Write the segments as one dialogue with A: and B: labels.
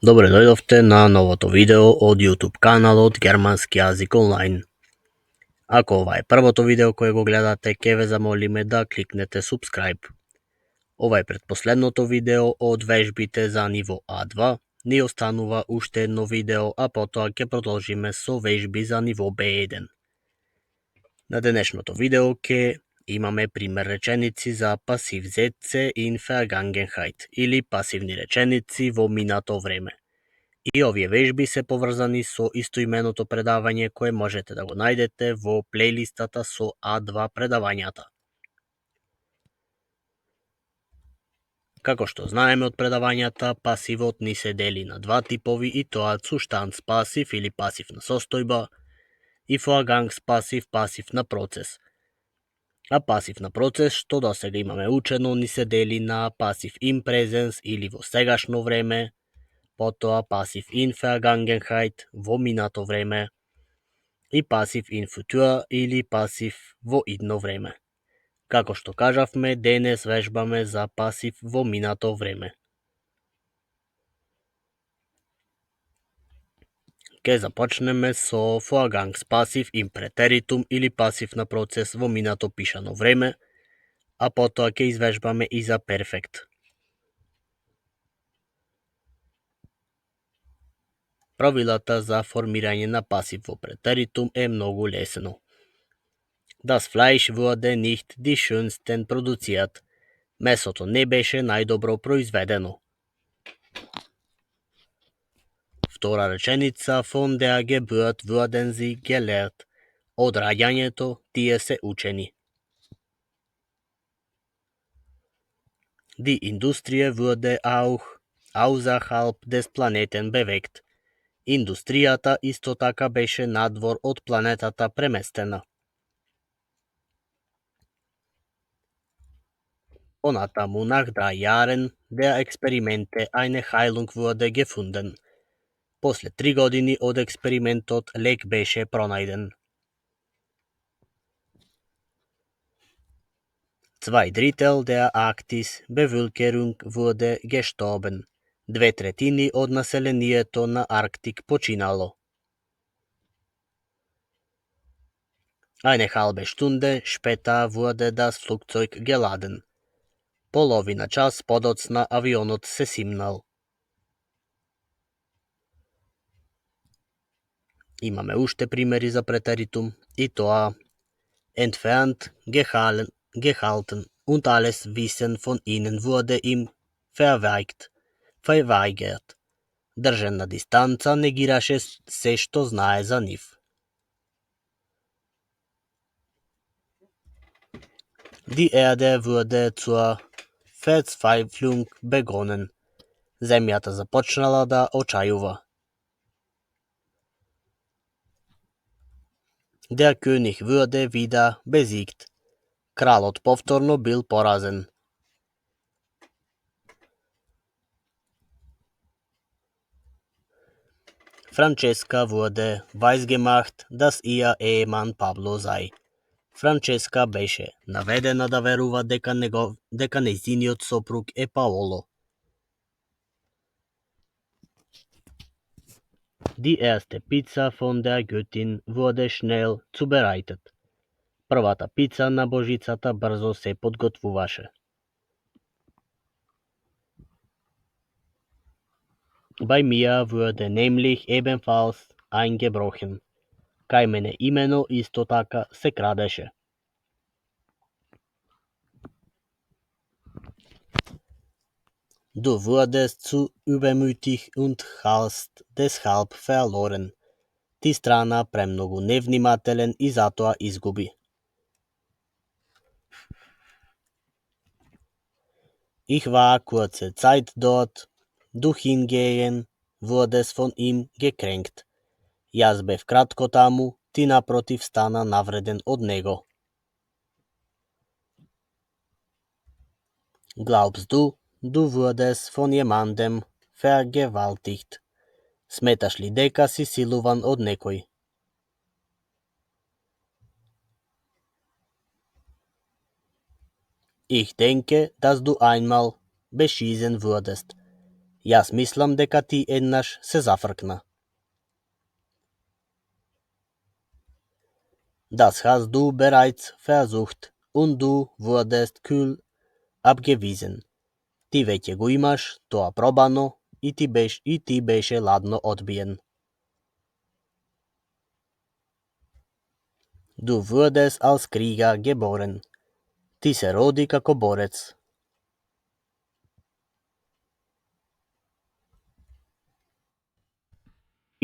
A: Dobre dojdovte na новото видео од YouTube каналот Германски јазик онлайн. Ако ова е првото видео кое го гледате, ке ве замолиме да кликнете subscribe. Ова е предпоследното видео од вежбите за ниво А2. Ни останува уште едно видео, а потоа ќе продолжиме со вежби за ниво B1. На денешното видео ке имаме пример реченици за пасив зетце in Vergangenheit или пасивни реченици во минато време. И овие вежби се поврзани со истоименото предавање кое можете да го најдете во плейлистата со А2 предавањата. Како што знаеме од предавањата, пасивот ни се дели на два типови и тоа Zustandspасив или пасивна состојба и Vorgangspасив, пасивна процес. А пасивна процес, што досега имаме учено, ни се дели на пасив in presens или во сегашно време, потоа пасив in Vergangenheit во минато време и пасив in futur или пасив во идно време. Како што кажавме, денес вежбаме за пасив во минато време. Ке започнеме со Vorgangspасив in претеритум или пасивна процес во минато пишано време, а потоа ќе извежбаме и за перфект. Правилата за формирање на пасив во претеритум е многу лесно. Das Fleisch wurde nicht die schönsten produziert. Месото не беше најдобро произведено. Втора реченица, von der Geburt wurden sie gelehrt. Од раѓањето тие се учени. Die Industrie wurde auch außerhalb des Planeten bewegt. Индустријата исто така беше надвор од планетата преместена. Понатаму nach 3 Jahren der Experimente eine Heilung wurde gefunden. После 3 години од експериментот лек беше пронајден. Zwei Drittel der Arktis-Bevölkerung wurde gestorben. 2/3 од населението на Арктик починало. Eine halbe Stunde später wurde das Flugzeug geladen. Половина час подоцна авионот се симнал. Имаме уште примери за претеритум и тоа entfernt, gehalten und alles Wissen von ihnen wurde ihm verweigert. Држен на дистанца, негираше се што знае за нив. Die Erde wurde zur Verzweiflung begonnen. Земјата започнала да очајува. Der König wurde wieder besiegt. Кралот повторно бил поразен. Francesca wurde weisgemacht, dass ihr Ehemann Pablo sei. Франческа беше наведена да верува дека нејзиниот сопруг е Паоло. Die erste Pizza von der Göttin wurde schnell zubereitet. Првата пица на Божицата брзо се подготвуваше. Bei mir wurde nämlich ebenfalls eingebrochen. Кај мене имено исто така се крадеше. Du wurdest zu übermütig und hast deshalb verloren. Ти страна премногу невнимателен и затоа изгуби. Ich war kurze Zeit dort. Du hingegen wurdest von ihm gekränkt. Јас бев кратко таму, ти напротив стана навреден од него. Glaubst du, du wurdest von jemandem vergewaltigt? Сметаш ли дека си силуван од некој? Ich denke, dass du einmal beschissen wurdest. Јас мислам дека ти еднаш се зафркна. Das hast du bereits versucht und du wurdest kühl abgewiesen. Ти веќе го имаш тоа пробано и ти беше ладно одбиен. Du wurdest als Krieger geboren. Ти се роди како борец.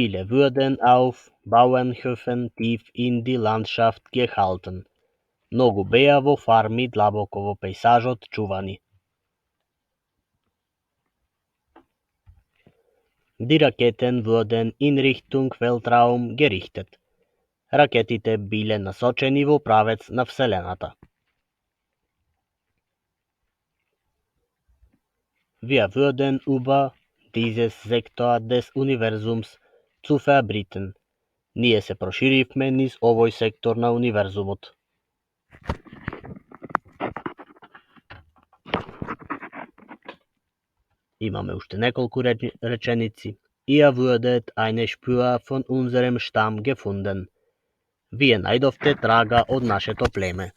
A: Viele wurden auf Bauernhöfen tief in die Landschaft gehalten. Многу беа во фарми длабоко во пејзажот чувани. Die Raketen wurden in Richtung Weltraum gerichtet. Ракетите биле насочени во правец на Вселената. Wir würden über dieses Sektor des Universums zu verbreiten. Ние се проширивме низ овој сектор на универзумот. Имаме уште неколку реченици. Ihr würdet eine Spur von unserem Stamm gefunden. Вие најдовте трага од нашето племе.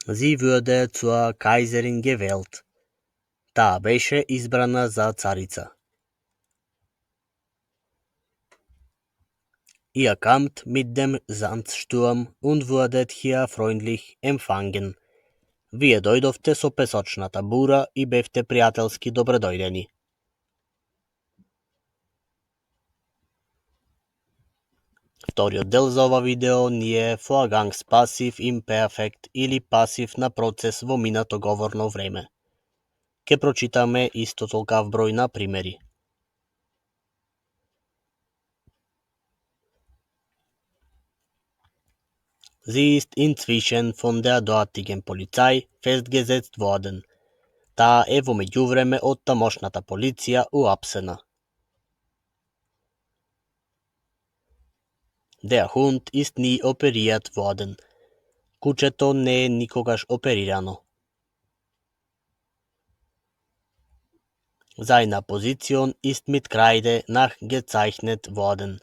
A: Sie wurde zur Kaiserin gewählt. Таа беше избрана за царица. Ihr kamt mit dem Sandsturm und wurdet hier freundlich empfangen. Вие дојдовте со песочната бура и бевте пријателски добредојдени. Вториот дел за ова видео ни е Vorgangspassiv imperfect или пасив на процес во минато говорно време. Ке прочитаме исто толкав број на примери. Sie ist inzwischen von der dortigen Polizei festgesetzt worden. Таа е во меѓувреме од тамошната полиција уапсена. Der Hund ist nie operiert worden. Кучето не е никогаш оперирано. Seine Position ist mit Kreide nachgezeichnet worden.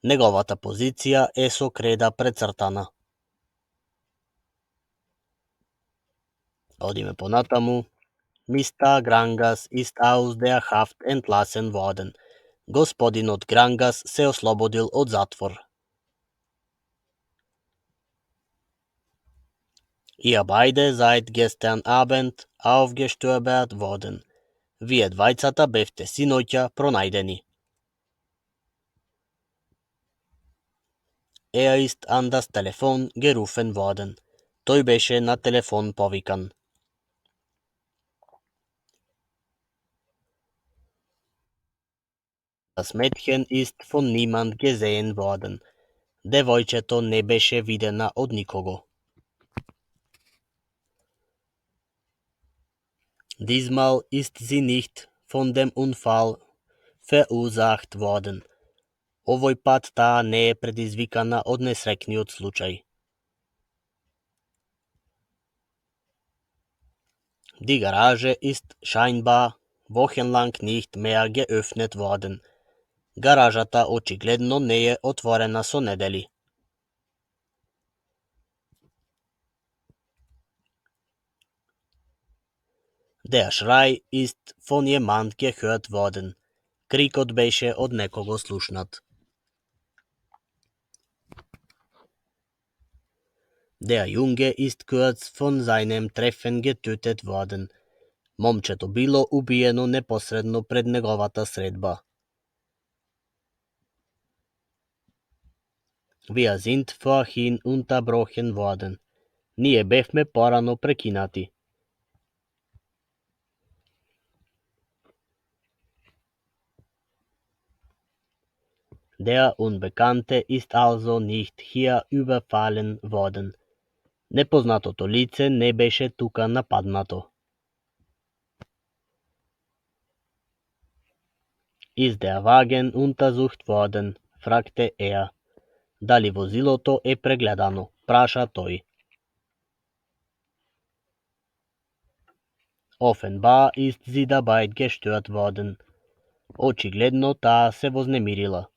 A: Неговата позиција е со креда прецртана. Одиме понатаму. Mr. Grangas ist aus der Haft entlassen worden. Господинот Грангас се ослободил од затвор. Ihr beide seid gestern Abend aufgestöbert worden. Вие двајцата бевте синоќа пронајдени. Er ist an das Telefon gerufen worden. Тој беше на телефон повикан. Das Mädchen ist von niemand gesehen worden. Девојчето не беше видена од никого. Diesmal ist sie nicht von dem Unfall verursacht worden. Овој пат таа не е предизвикана од несреќниот случај. Die Garage ist scheinbar wochenlang nicht mehr geöffnet worden. Гаражата очигледно не е отворена со недели. Der Schrei ist von jemand gehört worden. Крикот беше од некого слушнат. Der Junge ist kurz von seinem Treffen getötet worden. Момчето било убиено непосредно пред неговата средба. Wir sind vorhin unterbrochen worden. Ние бевме порано прекинати. Der Unbekannte ist also nicht hier überfallen worden. Непознатото лице не беше тука нападнато. Ist der Wagen untersucht worden? Fragte er. Дали возилото е прегледано? Праша тој. Offenbar ist sie dabei gestört worden. Очигледно таа се вознемирила.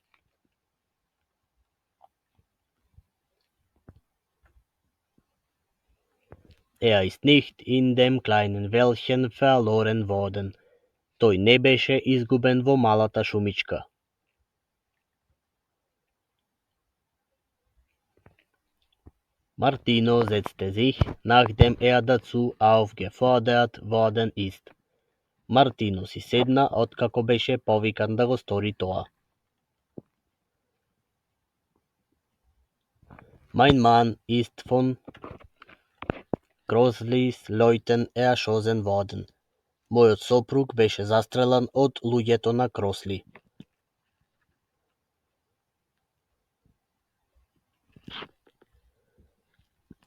A: Ist nicht in dem kleinen Wäldchen verloren worden. Той не беше изгубен во малата шумичка. Martino setzte sich, nachdem dazu aufgefordert worden ist. Martino си седна откако беше повикан да го стори тоа. Mein Mann ist von Groslis Leuten erschossen worden. Мојот сопруг беше застрелан од луѓето на Кросли.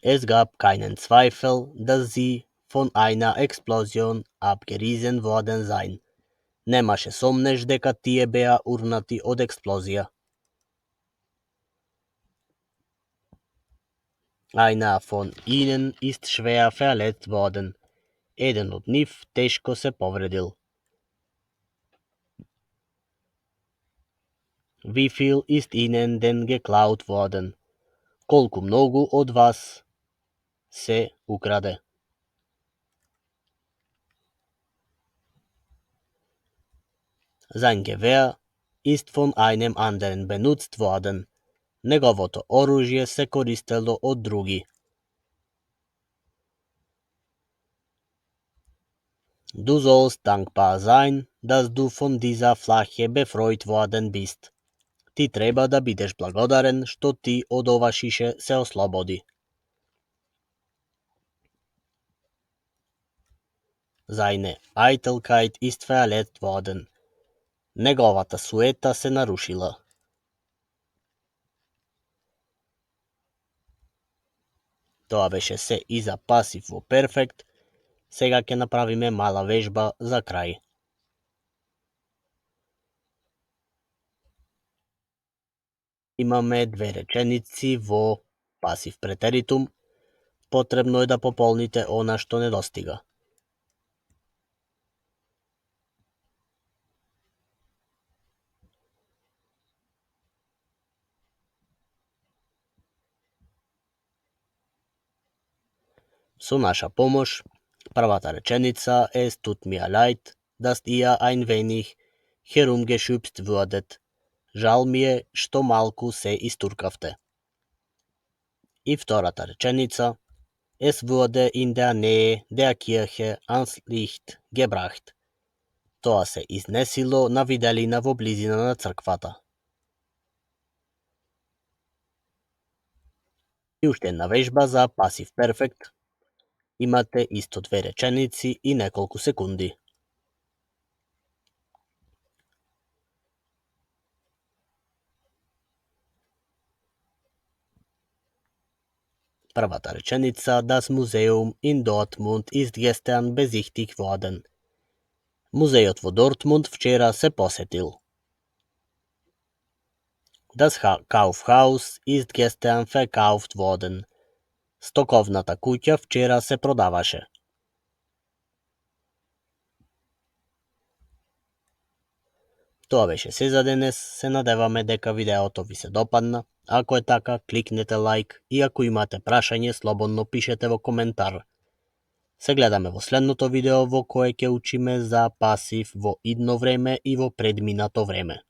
A: Es gab keinen Zweifel, dass sie von einer Explosion abgerissen worden seien. Немаше сомнеш дека тие беа урнати од експлозија. Einer von ihnen ist schwer verletzt worden. Еден од нив тешко се повредил. Wie viel ist ihnen denn geklaut worden? Колку многу од вас се украде? Sein Gewehr ist von einem anderen benutzt worden. Неговото оружје се користело од други. Du sollst dankbar sein, dass du von dieser Flache befreit worden bist. Ти треба да бидеш благодарен што ти од ова шише се ослободи. Seine Eitelkeit ist verletzt worden. Неговата суета се нарушила. Тоа беше се и за пасив во перфект. Сега ќе направиме мала вежба за крај. Имаме две реченици во пасив претеритум. Потребно е да пополните она што недостига. Со наша помош, првата реченица е Es tut mir leid, dass ihr ein wenig herumgeschubst wurdet. Жал ми е што малку се истуркавте. И втората реченица Es wurde in der Nähe der Kirche ans Licht gebracht. Тоа се изнесило на виделина во близина на црквата. И уште една вежба за пасив перфект. Имате исто две реченици и неколку секунди. Првата реченица Das Museum in Dortmund ist gestern besichtigt worden. Музејот во Дортмунд вчера се посетил. Das Kaufhaus ist gestern verkauft worden. Стоковната куќа вчера се продаваше. Тоа беше се за денес. Се надеваме дека видеото ви се допадна. Ако е така, кликнете лайк и ако имате прашање, слободно пишете во коментар. Се гледаме во следното видео во кое ќе учиме за пасив во идно време и во предминато време.